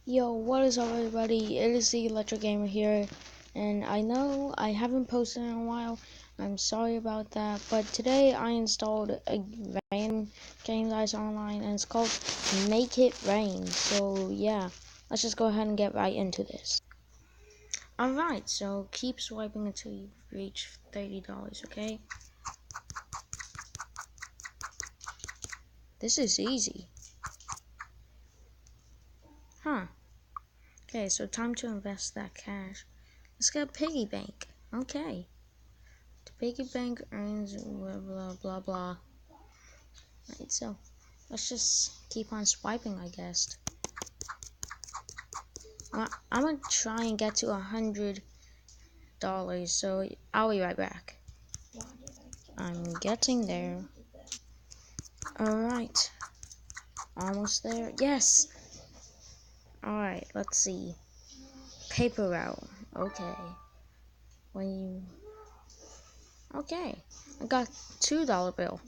Yo, what is up everybody? It is the Electric Gamer here, and I know I haven't posted in a while. I'm sorry about that, but today I installed a random game that I saw online, and it's called Make It Rain. So yeah, let's just go ahead and get right into this. Alright, so keep swiping until you reach $30, okay? This is easy. Huh. Okay, so time to invest that cash. Let's get a piggy bank. Okay. The piggy bank earns blah blah blah blah. Right, so let's just keep on swiping, I guess. I'm gonna try and get to $100, so I'll be right back. I'm getting there. Alright. Almost there. Yes! Alright, let's see. Paper route. Okay. Okay. I got $2 bill.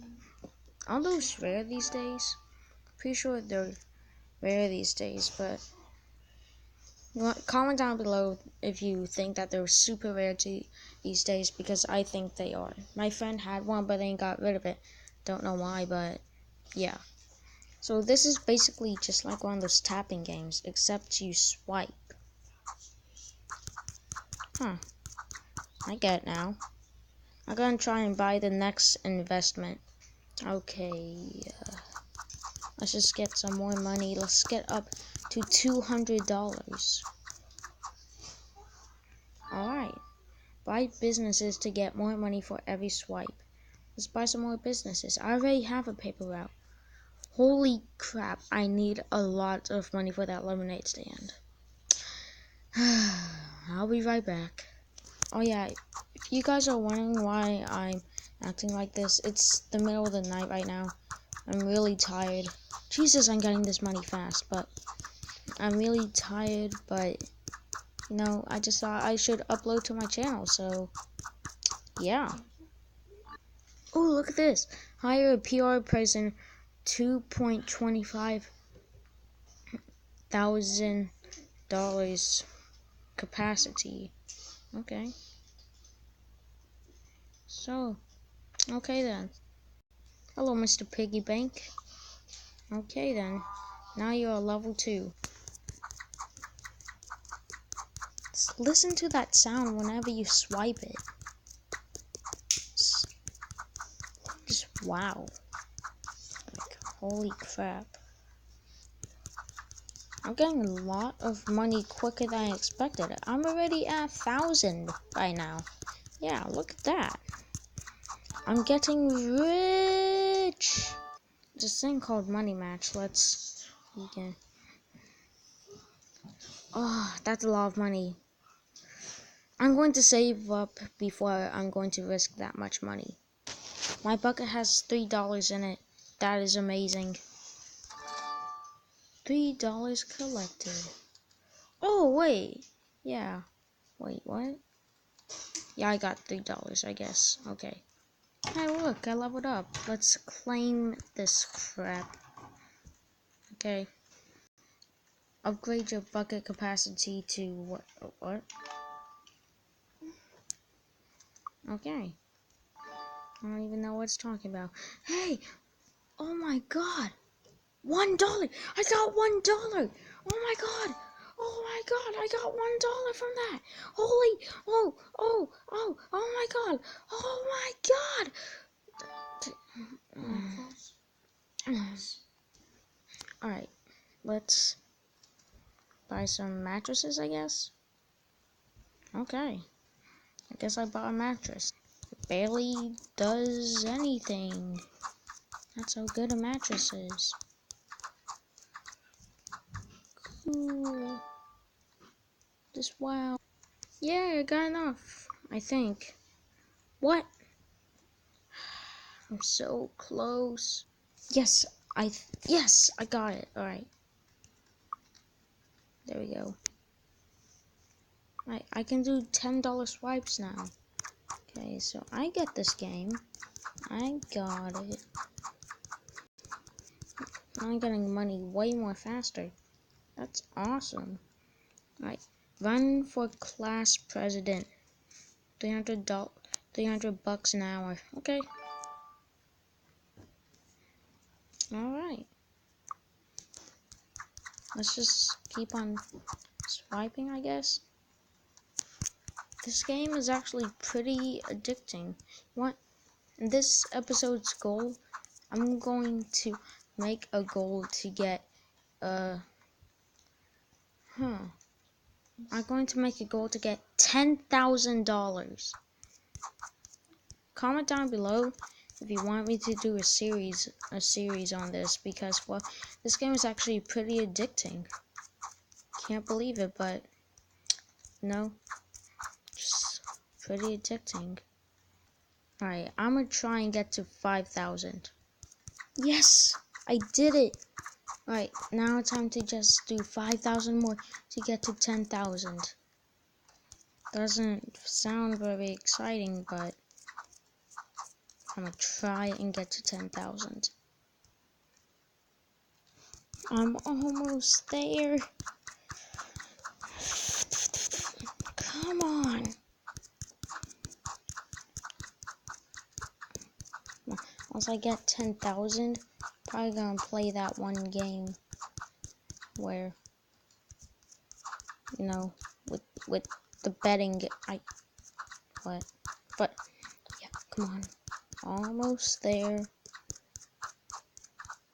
Are those rare these days? Pretty sure they're rare these days, but comment down below if you think that they're super rare these days, because I think they are. My friend had one, but then got rid of it. Don't know why, but yeah. So this is basically just like one of those tapping games, except you swipe. Huh. I get it now. I'm gonna try and buy the next investment. Okay. Let's just get some more money. Let's get up to $200. Alright. Buy businesses to get more money for every swipe. Let's buy some more businesses. I already have a paper route. Holy crap, I need a lot of money for that lemonade stand. I'll be right back. Oh yeah, if you guys are wondering why I'm acting like this, it's the middle of the night right now. I'm really tired. Jesus, I'm getting this money fast, but I'm really tired, but you know, I just thought I should upload to my channel, so yeah. Oh, look at this. Hire a PR person, $2.25 thousand capacity. Okay. So, okay then. Hello, Mr. Piggy Bank. Okay then. Now you're a level 2. Listen to that sound whenever you swipe it. Just wow. Like, holy crap. I'm getting a lot of money quicker than I expected. I'm already at 1,000 right now. Yeah, look at that. I'm getting rich. This thing called Money Match. Let's begin. Oh, that's a lot of money. I'm going to save up before I'm going to risk that much money. My bucket has $3 in it. That is amazing. $3 collected. Oh, wait. Yeah. Wait, what? Yeah, I got $3, I guess. Okay. Hey, look, I leveled up. Let's claim this crap. Okay. Upgrade your bucket capacity to what? What? Okay. I don't even know what it's talking about. Hey! Oh my god! $1! I got $1! Oh my god! Oh my god! I got $1 from that! Holy! Oh my god! Oh my god! Alright. Let's buy some mattresses, I guess. Okay. I guess I bought a mattress. It barely does anything. That's how good a mattress is. Cool. Just wow. Yeah, I got enough. I think. What? I'm so close. Yes, yes, I got it. Alright. There we go. I can do $10 swipes now. Okay, so I get this game. I got it. I'm getting money way more faster. That's awesome. Alright, run for class president. $300 an hour. Okay. Alright. Let's just keep on swiping, I guess. This game is actually pretty addicting. What? In this episode's goal, I'm going to make a goal to get, I'm going to make a goal to get $10,000. Comment down below if you want me to do a series on this, because, well, this game is actually pretty addicting. Can't believe it, but no, just pretty addicting. Alright, I'm gonna try and get to 5,000. Yes, I did it. Alright, now it's time to just do 5,000 more to get to 10,000. Doesn't sound very exciting, but I'm gonna try and get to 10,000. I'm almost there. Come on. Once I get 10,000, probably gonna play that one game where, you know, with the betting, but yeah, come on. Almost there.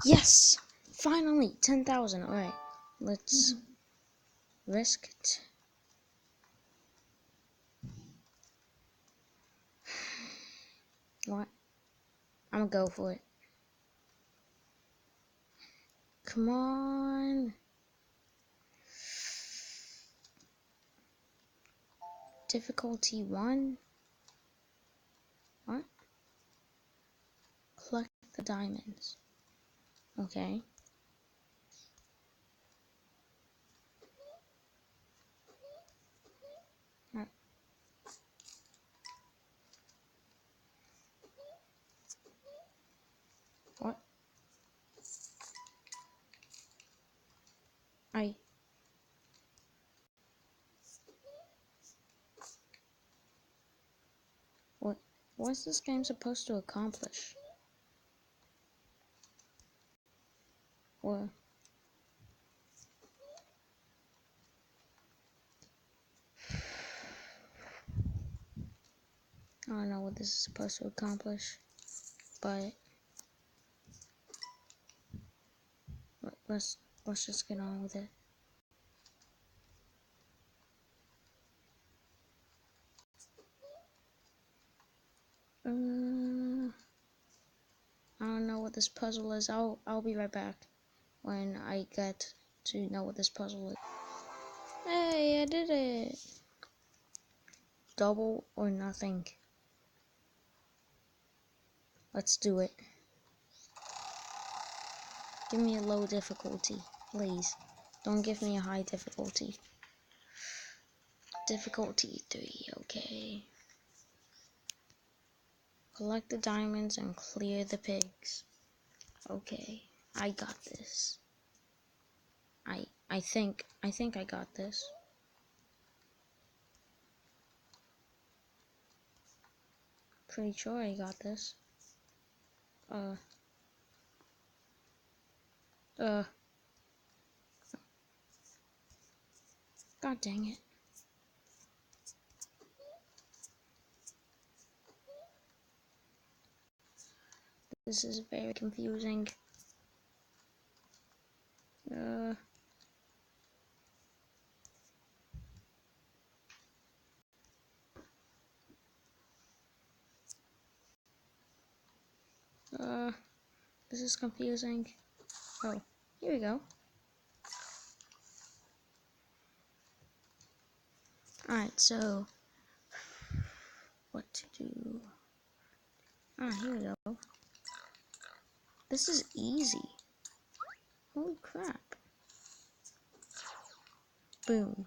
Yes! Finally, 10,000. Alright, let's risk it. What? I'm gonna go for it. Come on. Difficulty 1. What? Collect the diamonds. Okay. Right. What? What's this game supposed to accomplish? Or I don't know what this is supposed to accomplish, but let's just get on with it. I don't know what this puzzle is. I'll be right back when I get to know what this puzzle is. Hey, I did it! Double or nothing. Let's do it. Give me a low difficulty, please. Don't give me a high difficulty. Difficulty 3, okay. Collect the diamonds and clear the pigs. Okay, I got this. I think I got this. Pretty sure I got this. God dang it. This is very confusing. This is confusing. Oh, here we go. Alright, so what to do? Here we go. This is easy. Holy crap. Boom.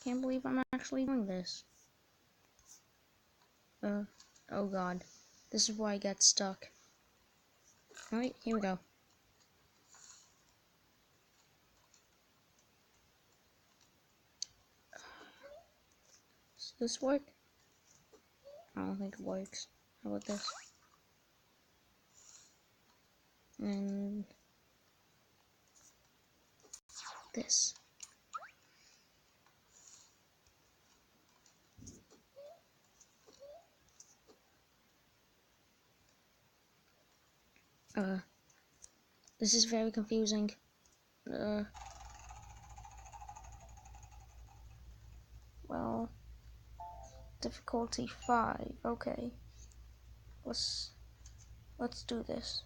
Can't believe I'm actually doing this. Oh god. This is where I get stuck. Alright, here we go. Does this work? I don't think it works. How about this? And this. This is very confusing. Well, difficulty 5. Okay. Let's do this.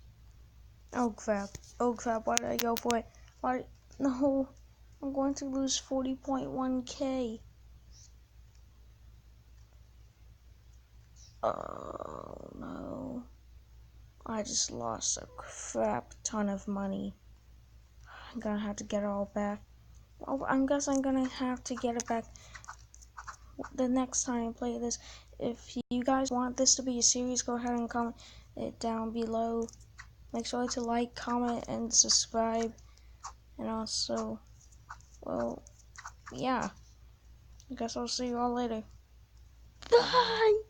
Oh crap. Oh crap, why did I go for it? Why? No. I'm going to lose 40.1k. Oh no. I just lost a crap ton of money. I'm gonna have to get it all back. Well, I guess I'm gonna have to get it back the next time I play this. If you guys want this to be a series, go ahead and comment it down below. Make sure to like, comment, and subscribe. And also, well, yeah. I guess I'll see you all later. Bye!